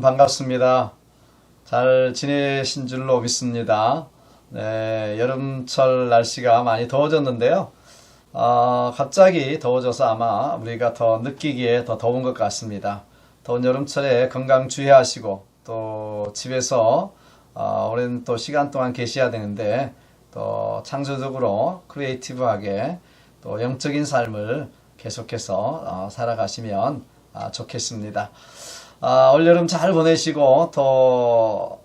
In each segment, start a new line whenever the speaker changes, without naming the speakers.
반갑습니다. 잘 지내신 줄로 믿습니다. 네, 여름철 날씨가 많이 더워졌는데요. 갑자기 더워져서 아마 우리가 더 느끼기에 더 더운 것 같습니다. 더운 여름철에 건강 주의하시고 또 집에서 오랜 또 시간 동안 계셔야 되는데 또 창조적으로 크리에이티브하게 또 영적인 삶을 계속해서 살아가시면 좋겠습니다. 올여름 잘 보내시고 또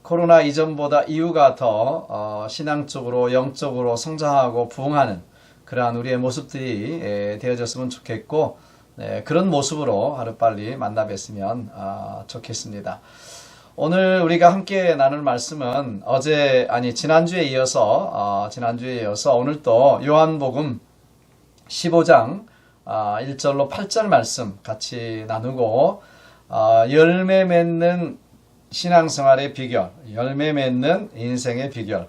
코로나 이전보다 이후가 더 신앙적으로 영적으로 성장하고 부흥하는 그러한 우리의 모습들이 되어졌으면 좋겠고, 네, 그런 모습으로 하루빨리 만나 뵀으면 좋겠습니다. 오늘 우리가 함께 나눌 말씀은 지난주에 이어서 오늘도 요한복음 15장 1절로 8절 말씀 같이 나누고 열매 맺는 신앙생활의 비결, 열매 맺는 인생의 비결,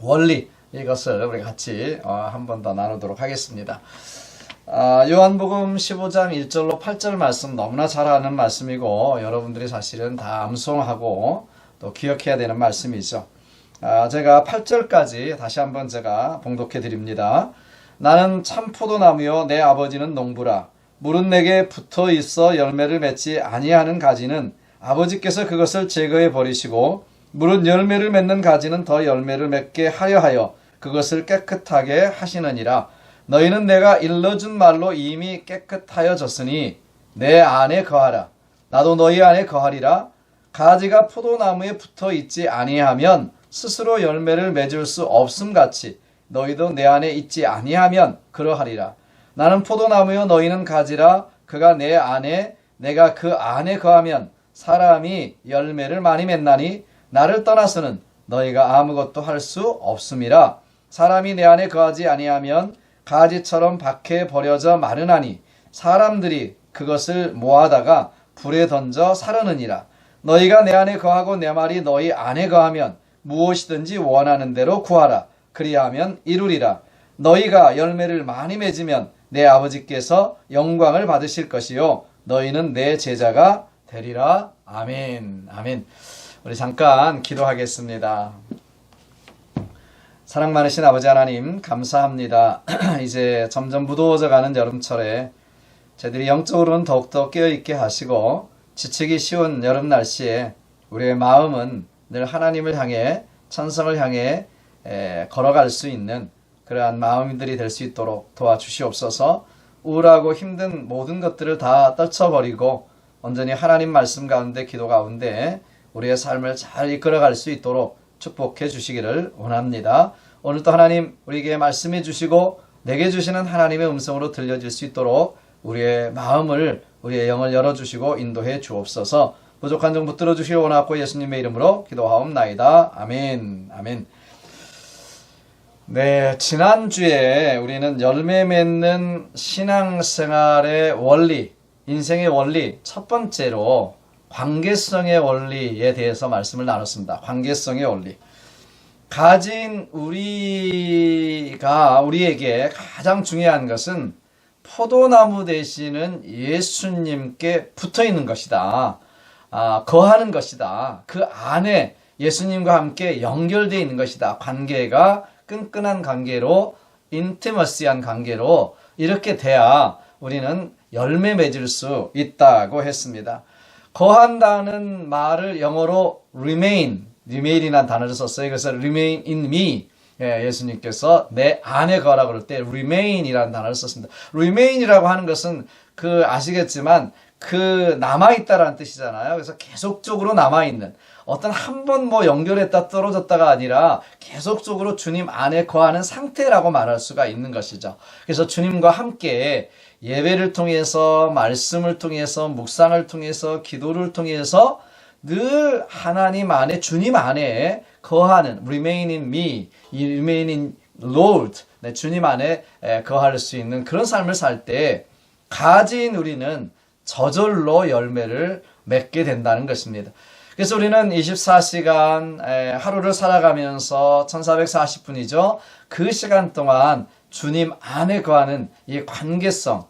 원리, 이것을 우리 같이 한 번 더 나누도록 하겠습니다. 요한복음 15장 1절로 8절 말씀 너무나 잘 아는 말씀이고 여러분들이 사실은 다 암송하고 또 기억해야 되는 말씀이죠. 제가 8절까지 다시 한번 제가 봉독해 드립니다. 나는 참 포도나무요 내 아버지는 농부라. 물은 내게 붙어 있어 열매를 맺지 아니하는 가지는 아버지께서 그것을 제거해 버리시고 물은 열매를 맺는 가지는 더 열매를 맺게 하여 그것을 깨끗하게 하시느니라. 너희는 내가 일러준 말로 이미 깨끗하여졌으니 내 안에 거하라. 나도 너희 안에 거하리라. 가지가 포도나무에 붙어 있지 아니하면 스스로 열매를 맺을 수 없음같이 너희도 내 안에 있지 아니하면 그러하리라. 나는 포도나무요 너희는 가지라. 그가 내 안에 내가 그 안에 거하면 사람이 열매를 많이 맺나니 나를 떠나서는 너희가 아무것도 할 수 없음이라. 사람이 내 안에 거하지 아니하면 가지처럼 밖에 버려져 마르나니 사람들이 그것을 모아다가 불에 던져 사르느니라. 너희가 내 안에 거하고 내 말이 너희 안에 거하면 무엇이든지 원하는 대로 구하라. 그리하면 이루리라. 너희가 열매를 많이 맺으면 내 아버지께서 영광을 받으실 것이요 너희는 내 제자가 되리라. 아멘. 아멘. 우리 잠깐 기도하겠습니다. 사랑 많으신 아버지 하나님 감사합니다. 이제 점점 무더워져가는 여름철에 저희들이 영적으로는 더욱더 깨어있게 하시고 지치기 쉬운 여름 날씨에 우리의 마음은 늘 하나님을 향해 천성을 향해 걸어갈 수 있는 그러한 마음들이 될 수 있도록 도와주시옵소서. 우울하고 힘든 모든 것들을 다 떨쳐버리고 온전히 하나님 말씀 가운데 기도 가운데 우리의 삶을 잘 이끌어갈 수 있도록 축복해 주시기를 원합니다. 오늘도 하나님 우리에게 말씀해 주시고 내게 주시는 하나님의 음성으로 들려질 수 있도록 우리의 마음을 우리의 영을 열어주시고 인도해 주옵소서. 부족한 점 붙들어 주시기 원하고 예수님의 이름으로 기도하옵나이다. 아멘. 아멘. 네, 지난주에 우리는 열매 맺는 신앙생활의 원리, 인생의 원리, 첫 번째로 관계성의 원리에 대해서 말씀을 나눴습니다. 관계성의 원리. 가진 우리에게 가장 중요한 것은 포도나무 되시는 예수님께 붙어 있는 것이다. 거하는 것이다. 그 안에 예수님과 함께 연결되어 있는 것이다. 관계가 끈끈한 관계로, 인티머시한 관계로 이렇게 돼야 우리는 열매 맺을 수 있다고 했습니다. 거한다는 말을 영어로 remain이라는 단어를 썼어요. 그래서 remain in me. 예수님께서 내 안에 거하라고 그럴 때 remain이라는 단어를 썼습니다. remain이라고 하는 것은 아시겠지만 남아있다라는 뜻이잖아요. 그래서 계속적으로 남아있는 어떤 한 번 연결했다 떨어졌다가 아니라 계속적으로 주님 안에 거하는 상태라고 말할 수가 있는 것이죠. 그래서 주님과 함께 예배를 통해서 말씀을 통해서 묵상을 통해서 기도를 통해서 늘 하나님 안에 주님 안에 거하는 remain in me, remain in Lord, 주님 안에 거할 수 있는 그런 삶을 살 때 가진 우리는 저절로 열매를 맺게 된다는 것입니다. 그래서 우리는 24시간 하루를 살아가면서 1440분이죠. 그 시간 동안 주님 안에 거하는 이 관계성,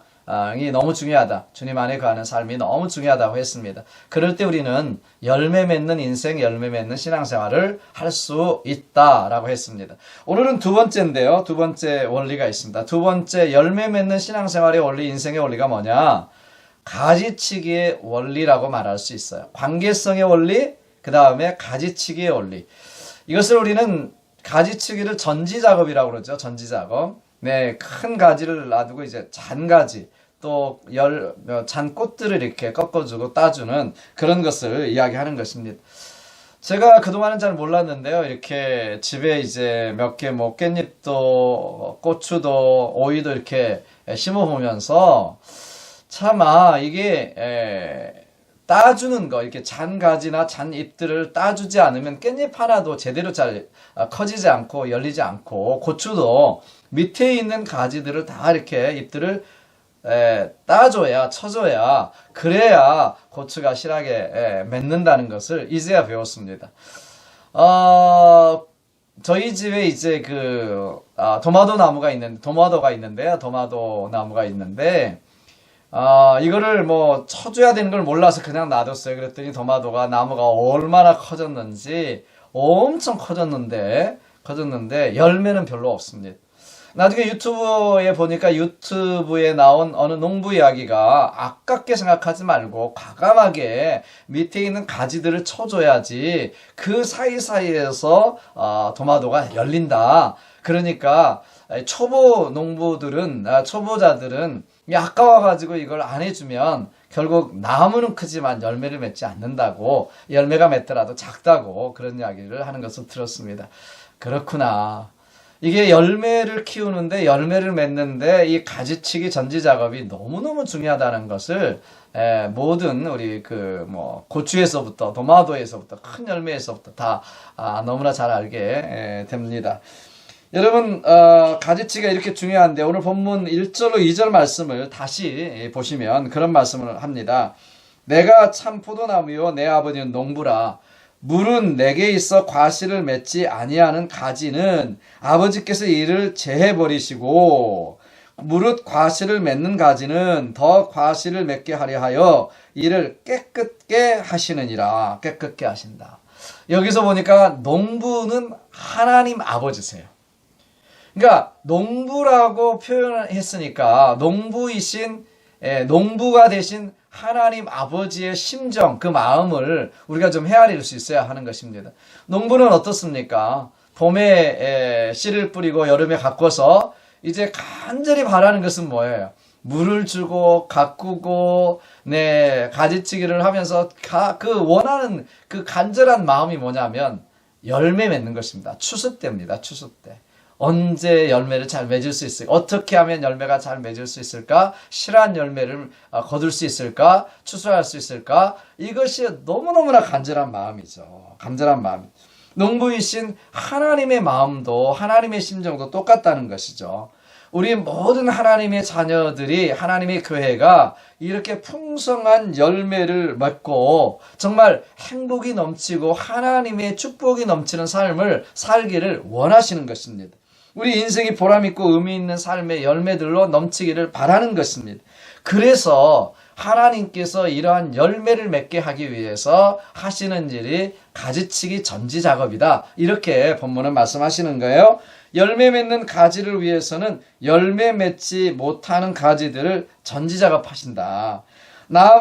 이 너무 중요하다. 주님 안에 거하는 삶이 너무 중요하다고 했습니다. 그럴 때 우리는 열매 맺는 인생, 열매 맺는 신앙생활을 할 수 있다라고 했습니다. 오늘은 두 번째인데요. 두 번째 원리가 있습니다. 두 번째 열매 맺는 신앙생활의 원리, 인생의 원리가 뭐냐? 가지치기의 원리라고 말할 수 있어요. 관계성의 원리, 그 다음에 가지치기의 원리. 이것을 우리는 가지치기를 전지작업이라고 그러죠. 전지작업. 네, 큰 가지를 놔두고 이제 잔가지, 또 잔꽃들을 이렇게 꺾어주고 따주는 그런 것을 이야기하는 것입니다. 제가 그동안은 잘 몰랐는데요. 이렇게 집에 이제 몇 개 뭐 깻잎도, 고추도, 오이도 이렇게 심어보면서 차마 이게 따주는 거, 이렇게 잔가지나 잔잎들을 따주지 않으면 깻잎 하나도 제대로 잘 커지지 않고 열리지 않고, 고추도 밑에 있는 가지들을 다 이렇게 잎들을 따줘야, 쳐줘야, 그래야 고추가 실하게 맺는다는 것을 이제야 배웠습니다. 저희 집에 이제 도마도 나무가 있는데, 도마도 나무가 있는데, 이거를 뭐 쳐줘야 되는 걸 몰라서 그냥 놔뒀어요. 그랬더니 나무가 얼마나 커졌는지 엄청 커졌는데 열매는 별로 없습니다. 나중에 유튜브에 보니까 유튜브에 나온 어느 농부 이야기가 아깝게 생각하지 말고 과감하게 밑에 있는 가지들을 쳐줘야지 그 사이사이에서 도마도가 열린다. 그러니까 초보자들은 아까워가지고 이걸 안 해주면 결국 나무는 크지만 열매를 맺지 않는다고, 열매가 맺더라도 작다고 그런 이야기를 하는 것을 들었습니다. 그렇구나. 이게 열매를 키우는데, 열매를 맺는데 이 가지치기 전지 작업이 너무너무 중요하다는 것을 모든 우리 고추에서부터, 도마도에서부터, 큰 열매에서부터 다 너무나 잘 알게 됩니다. 여러분, 가지치기가 이렇게 중요한데 오늘 본문 1절로 2절 말씀을 다시 보시면 그런 말씀을 합니다. 내가 참 포도나무요 내 아버지는 농부라. 물은 내게 있어 과실을 맺지 아니하는 가지는 아버지께서 이를 제해버리시고, 무릇 과실을 맺는 가지는 더 과실을 맺게 하려 하여 이를 깨끗게 하시느니라. 깨끗게 하신다. 여기서 보니까 농부는 하나님 아버지세요. 그러니까 농부라고 표현을 했으니까 농부가 되신 하나님 아버지의 심정, 그 마음을 우리가 좀 헤아릴 수 있어야 하는 것입니다. 농부는 어떻습니까? 봄에 씨를 뿌리고 여름에 가꿔서 이제 간절히 바라는 것은 뭐예요? 물을 주고 가꾸고 가지치기를 하면서 원하는 그 간절한 마음이 뭐냐면 열매 맺는 것입니다. 추수 때입니다. 추수 때. 언제 열매를 잘 맺을 수 있을까? 어떻게 하면 열매가 잘 맺을 수 있을까? 실한 열매를 거둘 수 있을까? 추수할 수 있을까? 이것이 너무너무나 간절한 마음이죠. 간절한 마음. 농부이신 하나님의 마음도, 하나님의 심정도 똑같다는 것이죠. 우리 모든 하나님의 자녀들이, 하나님의 교회가 이렇게 풍성한 열매를 맺고 정말 행복이 넘치고 하나님의 축복이 넘치는 삶을 살기를 원하시는 것입니다. 우리 인생이 보람있고 의미있는 삶의 열매들로 넘치기를 바라는 것입니다. 그래서 하나님께서 이러한 열매를 맺게 하기 위해서 하시는 일이 가지치기 전지 작업이다. 이렇게 본문은 말씀하시는 거예요. 열매 맺는 가지를 위해서는 열매 맺지 못하는 가지들을 전지 작업하신다.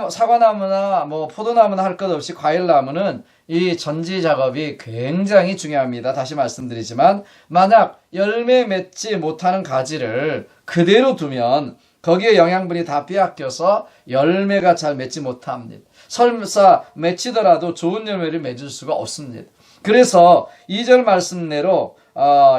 사과나무나 포도나무나 할 것 없이 과일나무는 이 전지 작업이 굉장히 중요합니다. 다시 말씀드리지만 만약 열매 맺지 못하는 가지를 그대로 두면 거기에 영양분이 다 빼앗겨서 열매가 잘 맺지 못합니다. 설사 맺히더라도 좋은 열매를 맺을 수가 없습니다. 그래서 2절 말씀대로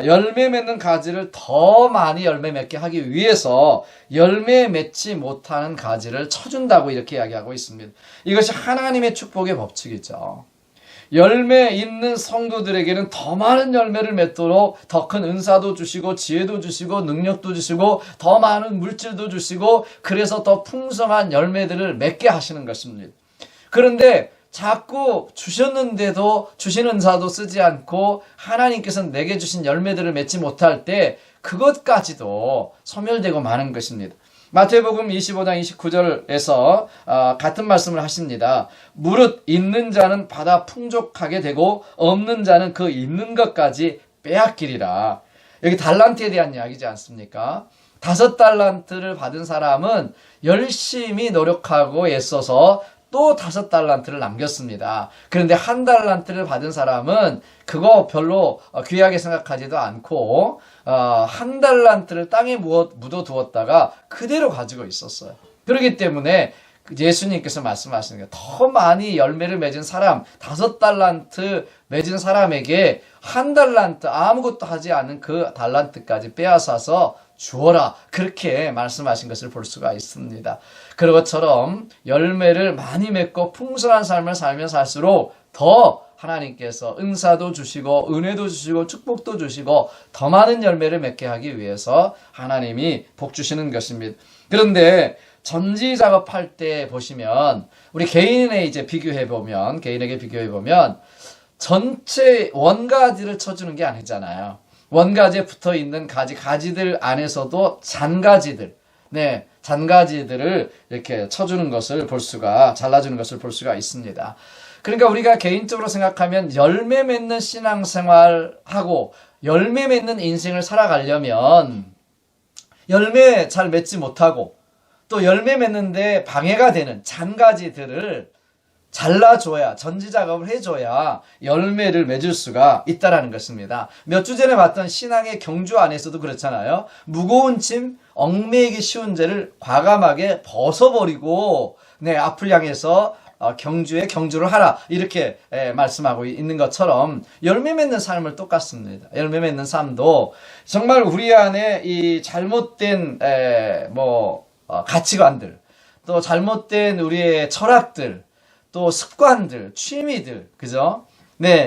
열매 맺는 가지를 더 많이 열매 맺게 하기 위해서 열매 맺지 못하는 가지를 쳐준다고 이렇게 이야기하고 있습니다. 이것이 하나님의 축복의 법칙이죠. 열매 있는 성도들에게는 더 많은 열매를 맺도록 더 큰 은사도 주시고 지혜도 주시고 능력도 주시고 더 많은 물질도 주시고 그래서 더 풍성한 열매들을 맺게 하시는 것입니다. 그런데 자꾸 주셨는데도 주신 은사도 쓰지 않고 하나님께서는 내게 주신 열매들을 맺지 못할 때 그것까지도 소멸되고 마는 것입니다. 마태복음 25장 29절에서 같은 말씀을 하십니다. 무릇 있는 자는 받아 풍족하게 되고 없는 자는 그 있는 것까지 빼앗기리라. 여기 달란트에 대한 이야기지 않습니까? 5달란트를 받은 사람은 열심히 노력하고 애써서 또 5달란트를 남겼습니다. 그런데 1달란트를 받은 사람은 그거 별로 귀하게 생각하지도 않고 1달란트를 땅에 묻어 두었다가 그대로 가지고 있었어요. 그렇기 때문에 예수님께서 말씀하시는 게 더 많이 열매를 맺은 사람, 5달란트 맺은 사람에게 1달란트 아무것도 하지 않은 그 달란트까지 빼앗아서 주어라. 그렇게 말씀하신 것을 볼 수가 있습니다. 그런 것처럼 열매를 많이 맺고 풍성한 삶을 살면 살수록 더 하나님께서 은사도 주시고 은혜도 주시고 축복도 주시고 더 많은 열매를 맺게 하기 위해서 하나님이 복 주시는 것입니다. 그런데 전지 작업할 때 보시면 우리 개인에 이제 개인에게 비교해 보면 전체 원가지를 쳐주는 게 아니잖아요. 원가지에 붙어 있는 가지들 안에서도 잔가지들, 잔가지들을 이렇게 쳐주는 것을 잘라주는 것을 볼 수가 있습니다. 그러니까 우리가 개인적으로 생각하면 열매 맺는 신앙생활하고 열매 맺는 인생을 살아가려면 열매 잘 맺지 못하고 또 열매 맺는데 방해가 되는 잔가지들을 잘라줘야, 전지작업을 해줘야 열매를 맺을 수가 있다라는 것입니다. 몇 주 전에 봤던 신앙의 경주 안에서도 그렇잖아요. 무거운 짐, 얽매이기 쉬운 죄를 과감하게 벗어버리고 앞을 향해서 경주를 하라 이렇게 말씀하고 있는 것처럼 열매 맺는 삶을 똑같습니다. 열매 맺는 삶도 정말 우리 안에 이 잘못된 가치관들, 또 잘못된 우리의 철학들, 또 습관들, 취미들, 그죠?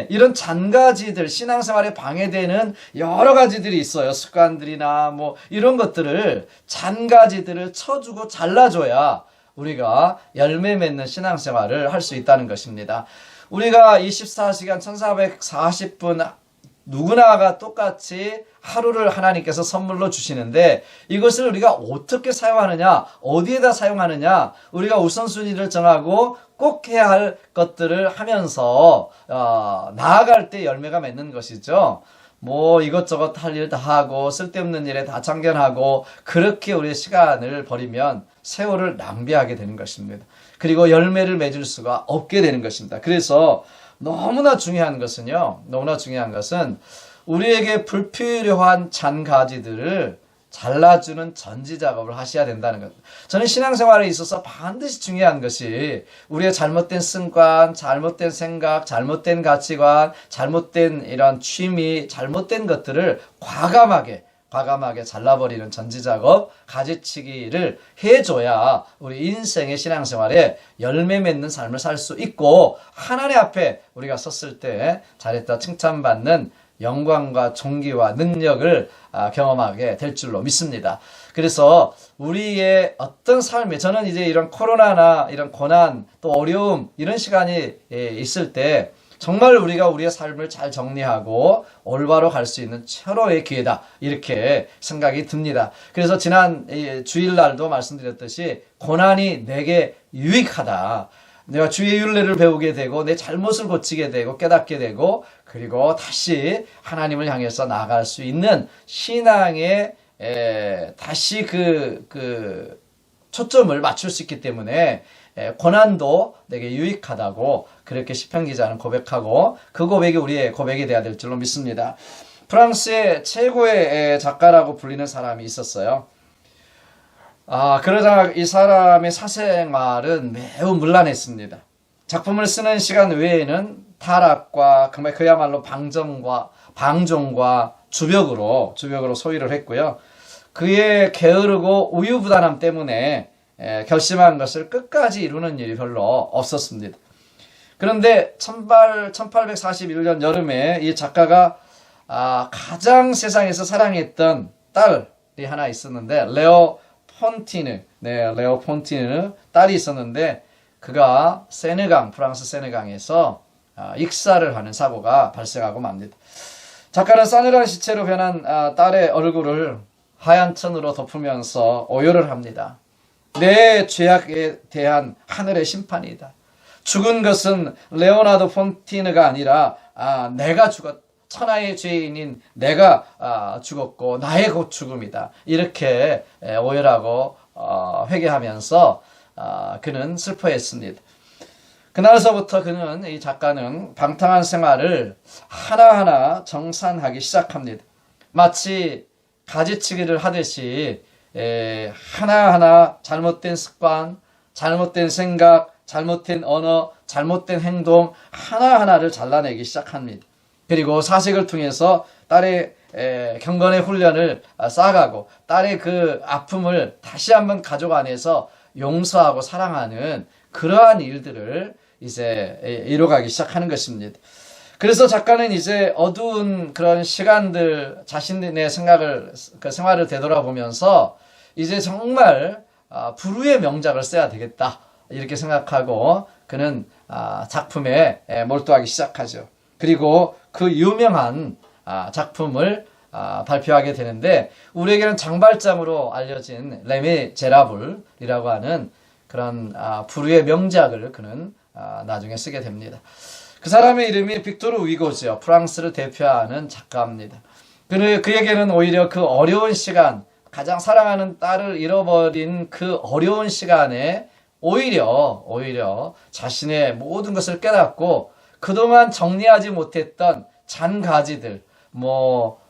이런 잔가지들, 신앙생활에 방해되는 여러 가지들이 있어요. 습관들이나 이런 것들을, 잔가지들을 쳐주고 잘라줘야 우리가 열매 맺는 신앙생활을 할 수 있다는 것입니다. 우리가 24시간 1440분 누구나가 똑같이 하루를 하나님께서 선물로 주시는데 이것을 우리가 어떻게 사용하느냐, 어디에다 사용하느냐, 우리가 우선순위를 정하고 꼭 해야 할 것들을 하면서 나아갈 때 열매가 맺는 것이죠. 이것저것 할 일 다 하고 쓸데없는 일에 다 참견하고 그렇게 우리의 시간을 버리면 세월을 낭비하게 되는 것입니다. 그리고 열매를 맺을 수가 없게 되는 것입니다. 그래서 너무나 중요한 것은 우리에게 불필요한 잔가지들을 잘라주는 전지작업을 하셔야 된다는 것. 저는 신앙생활에 있어서 반드시 중요한 것이 우리의 잘못된 습관, 잘못된 생각, 잘못된 가치관, 잘못된 이런 취미, 잘못된 것들을 과감하게 잘라버리는 전지작업, 가지치기를 해줘야 우리 인생의 신앙생활에 열매 맺는 삶을 살 수 있고 하나님 앞에 우리가 섰을 때 잘했다 칭찬받는 영광과 존귀와 능력을 경험하게 될 줄로 믿습니다. 그래서 우리의 어떤 삶에 저는 이제 이런 코로나나 이런 고난 또 어려움 이런 시간이 있을 때 정말 우리가 우리의 삶을 잘 정리하고 올바로 갈 수 있는 최고의 기회다 이렇게 생각이 듭니다. 그래서 지난 주일날도 말씀드렸듯이 고난이 내게 유익하다. 내가 주의 윤례를 배우게 되고 내 잘못을 고치게 되고 깨닫게 되고 그리고 다시 하나님을 향해서 나아갈 수 있는 신앙에 다시 그 초점을 맞출 수 있기 때문에 고난도 내게 유익하다고 그렇게 시편 기자는 고백하고 그 고백이 우리의 고백이 되어야 될 줄로 믿습니다. 프랑스의 최고의 작가라고 불리는 사람이 있었어요. 그러자 이 사람의 사생활은 매우 문란했습니다. 작품을 쓰는 시간 외에는 타락과 그야말로 방종과 주벽으로 소유를 했고요. 그의 게으르고 우유부단함 때문에 결심한 것을 끝까지 이루는 일이 별로 없었습니다. 그런데 1841년 여름에 이 작가가 가장 세상에서 사랑했던 딸이 하나 있었는데 레오 폰티느 딸이 있었는데 그가 프랑스 세네강에서 익사를 하는 사고가 발생하고 맙니다. 작가는 싸늘한 시체로 변한 딸의 얼굴을 하얀 천으로 덮으면서 오열을 합니다. 내 죄악에 대한 하늘의 심판이다. 죽은 것은 레오나르도 폰티느가 아니라 내가 천하의 죄인인 내가 죽었고 나의 곧 죽음이다. 이렇게 오열하고 회개하면서 그는 슬퍼했습니다. 그날서부터 이 작가는 방탕한 생활을 하나하나 정산하기 시작합니다. 마치 가지치기를 하듯이 하나하나 잘못된 습관, 잘못된 생각, 잘못된 언어, 잘못된 행동 하나하나를 잘라내기 시작합니다. 그리고 사색을 통해서 딸의 경건의 훈련을 쌓아가고 딸의 그 아픔을 다시 한번 가족 안에서 용서하고 사랑하는 그러한 일들을 이제 이뤄가기 시작하는 것입니다. 그래서 작가는 이제 어두운 그런 시간들 자신의 생활을 되돌아보면서 이제 정말 불후의 명작을 써야 되겠다 이렇게 생각하고 그는 작품에 몰두하기 시작하죠. 그리고 그 유명한 작품을 발표하게 되는데 우리에게는 장발장으로 알려진 레미제라블이라고 하는 그런 불후의 명작을 그는 나중에 쓰게 됩니다. 그 사람의 이름이 빅토르 위고죠. 프랑스를 대표하는 작가입니다. 그에게는 오히려 그 어려운 시간, 가장 사랑하는 딸을 잃어버린 그 어려운 시간에 오히려 자신의 모든 것을 깨닫고 그동안 정리하지 못했던 잔가지들,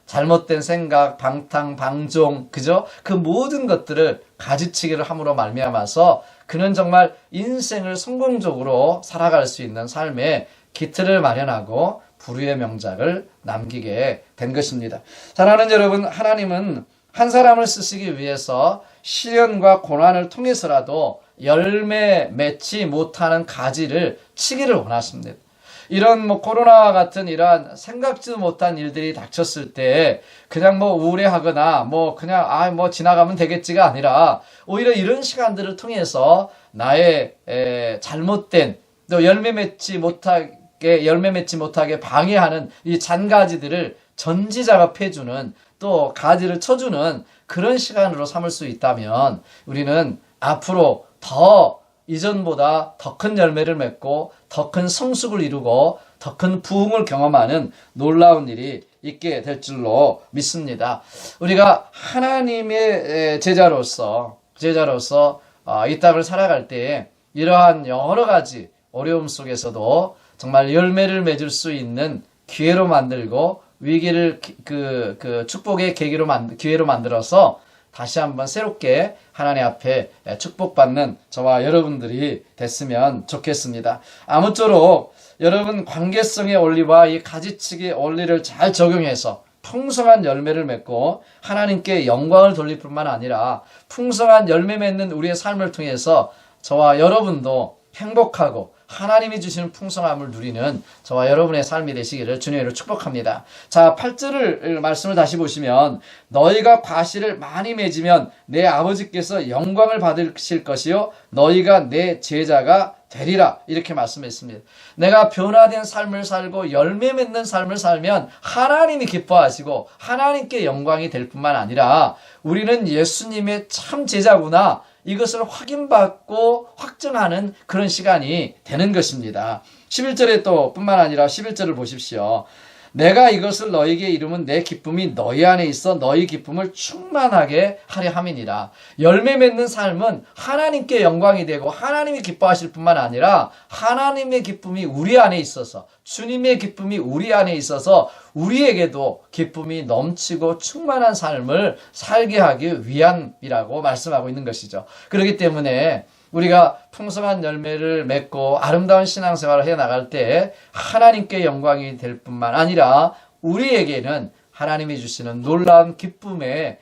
잘못된 생각, 방탕, 방종, 그죠? 그 모든 것들을 가지치기를 함으로 말미암아서 그는 정말 인생을 성공적으로 살아갈 수 있는 삶의 기틀을 마련하고 불후의 명작을 남기게 된 것입니다. 사랑하는 여러분, 하나님은 한 사람을 쓰시기 위해서 시련과 고난을 통해서라도 열매 맺지 못하는 가지를 치기를 원하십니다. 이런 코로나와 같은 이러한 생각지도 못한 일들이 닥쳤을 때 그냥 우울해하거나 그냥 지나가면 되겠지가 아니라 오히려 이런 시간들을 통해서 나의 잘못된 또 열매 맺지 못하게 방해하는 이 잔가지들을 전지작업해주는 또 가지를 쳐주는 그런 시간으로 삼을 수 있다면 우리는 앞으로 이전보다 더 큰 열매를 맺고 더 큰 성숙을 이루고 더 큰 부흥을 경험하는 놀라운 일이 있게 될 줄로 믿습니다. 우리가 하나님의 제자로서 이 땅을 살아갈 때 이러한 여러 가지 어려움 속에서도 정말 열매를 맺을 수 있는 기회로 만들고 위기를 축복의 기회로 만들어서 다시 한번 새롭게 하나님 앞에 축복받는 저와 여러분들이 됐으면 좋겠습니다. 아무쪼록 여러분 관계성의 원리와 이 가지치기의 원리를 잘 적용해서 풍성한 열매를 맺고 하나님께 영광을 돌릴 뿐만 아니라 풍성한 열매 맺는 우리의 삶을 통해서 저와 여러분도 행복하고 하나님이 주시는 풍성함을 누리는 저와 여러분의 삶이 되시기를 주님으로 축복합니다. 자, 8절을 말씀을 다시 보시면 너희가 과실을 많이 맺으면 내 아버지께서 영광을 받으실 것이요 너희가 내 제자가 되리라 이렇게 말씀했습니다. 내가 변화된 삶을 살고 열매 맺는 삶을 살면 하나님이 기뻐하시고 하나님께 영광이 될 뿐만 아니라 우리는 예수님의 참 제자구나 이것을 확인받고 확증하는 그런 시간이 되는 것입니다. 11절에 또 뿐만 아니라 11절을 보십시오. 내가 이것을 너희에게 이루면 내 기쁨이 너희 안에 있어 너희 기쁨을 충만하게 하려 함이니라. 열매 맺는 삶은 하나님께 영광이 되고 하나님이 기뻐하실 뿐만 아니라 하나님의 기쁨이 우리 안에 있어서 주님의 기쁨이 우리 안에 있어서 우리에게도 기쁨이 넘치고 충만한 삶을 살게 하기 위함이라고 말씀하고 있는 것이죠. 그렇기 때문에 우리가 풍성한 열매를 맺고 아름다운 신앙생활을 해나갈 때 하나님께 영광이 될 뿐만 아니라 우리에게는 하나님이 주시는 놀라운 기쁨의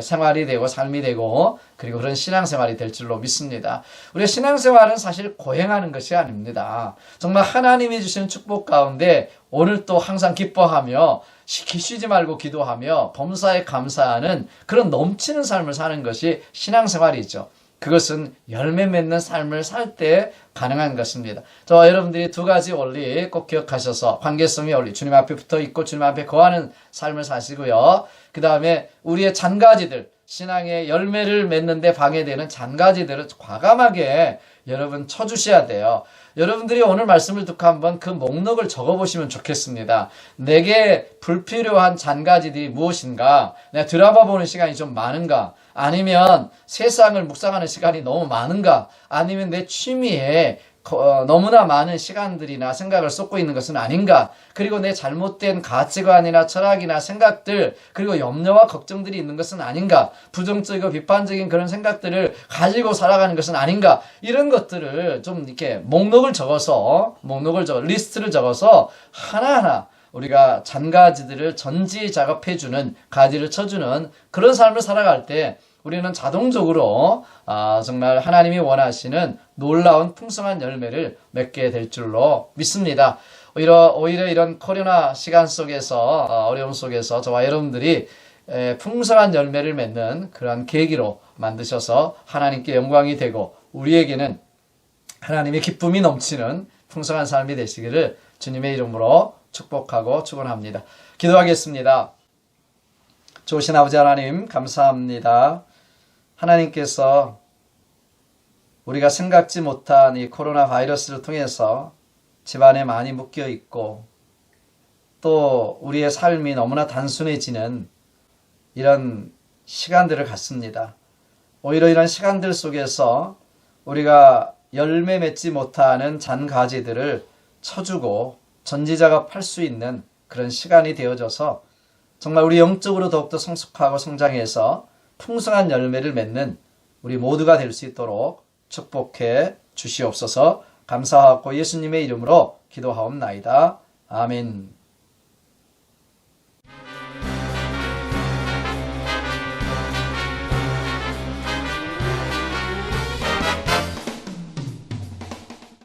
생활이 되고 삶이 되고 그리고 그런 신앙생활이 될 줄로 믿습니다. 우리의 신앙생활은 사실 고행하는 것이 아닙니다. 정말 하나님이 주시는 축복 가운데 오늘 또 항상 기뻐하며 쉬지 말고 기도하며 범사에 감사하는 그런 넘치는 삶을 사는 것이 신앙생활이죠. 그것은 열매 맺는 삶을 살 때 가능한 것입니다. 저와 여러분들이 두 가지 원리 꼭 기억하셔서 관계성의 원리, 주님 앞에 붙어 있고 주님 앞에 거하는 삶을 사시고요. 그 다음에 우리의 잔가지들, 신앙의 열매를 맺는데 방해되는 잔가지들을 과감하게 여러분 쳐주셔야 돼요. 여러분들이 오늘 말씀을 듣고 한번 그 목록을 적어보시면 좋겠습니다. 내게 불필요한 잔가지들이 무엇인가? 내가 드라마 보는 시간이 좀 많은가? 아니면 세상을 묵상하는 시간이 너무 많은가? 아니면 내 취미에 너무나 많은 시간들이나 생각을 쏟고 있는 것은 아닌가? 그리고 내 잘못된 가치관이나 철학이나 생각들, 그리고 염려와 걱정들이 있는 것은 아닌가? 부정적이고 비판적인 그런 생각들을 가지고 살아가는 것은 아닌가? 이런 것들을 좀 이렇게 리스트를 적어서 하나하나 우리가 잔가지들을 전지 작업해주는, 가지를 쳐주는 그런 삶을 살아갈 때 우리는 자동적으로 정말 하나님이 원하시는 놀라운 풍성한 열매를 맺게 될 줄로 믿습니다. 오히려 이런 코로나 시간 속에서 어려움 속에서 저와 여러분들이 풍성한 열매를 맺는 그런 계기로 만드셔서 하나님께 영광이 되고 우리에게는 하나님의 기쁨이 넘치는 풍성한 삶이 되시기를 주님의 이름으로 축복하고 축원합니다. 기도하겠습니다. 좋으신 아버지 하나님 감사합니다. 하나님께서 우리가 생각지 못한 이 코로나 바이러스를 통해서 집안에 많이 묶여 있고 또 우리의 삶이 너무나 단순해지는 이런 시간들을 갖습니다. 오히려 이런 시간들 속에서 우리가 열매 맺지 못하는 잔가지들을 쳐주고 전지작업할 수 있는 그런 시간이 되어져서 정말 우리 영적으로 더욱더 성숙하고 성장해서 풍성한 열매를 맺는 우리 모두가 될 수 있도록 축복해 주시옵소서. 감사하고 예수님의 이름으로 기도하옵나이다. 아멘.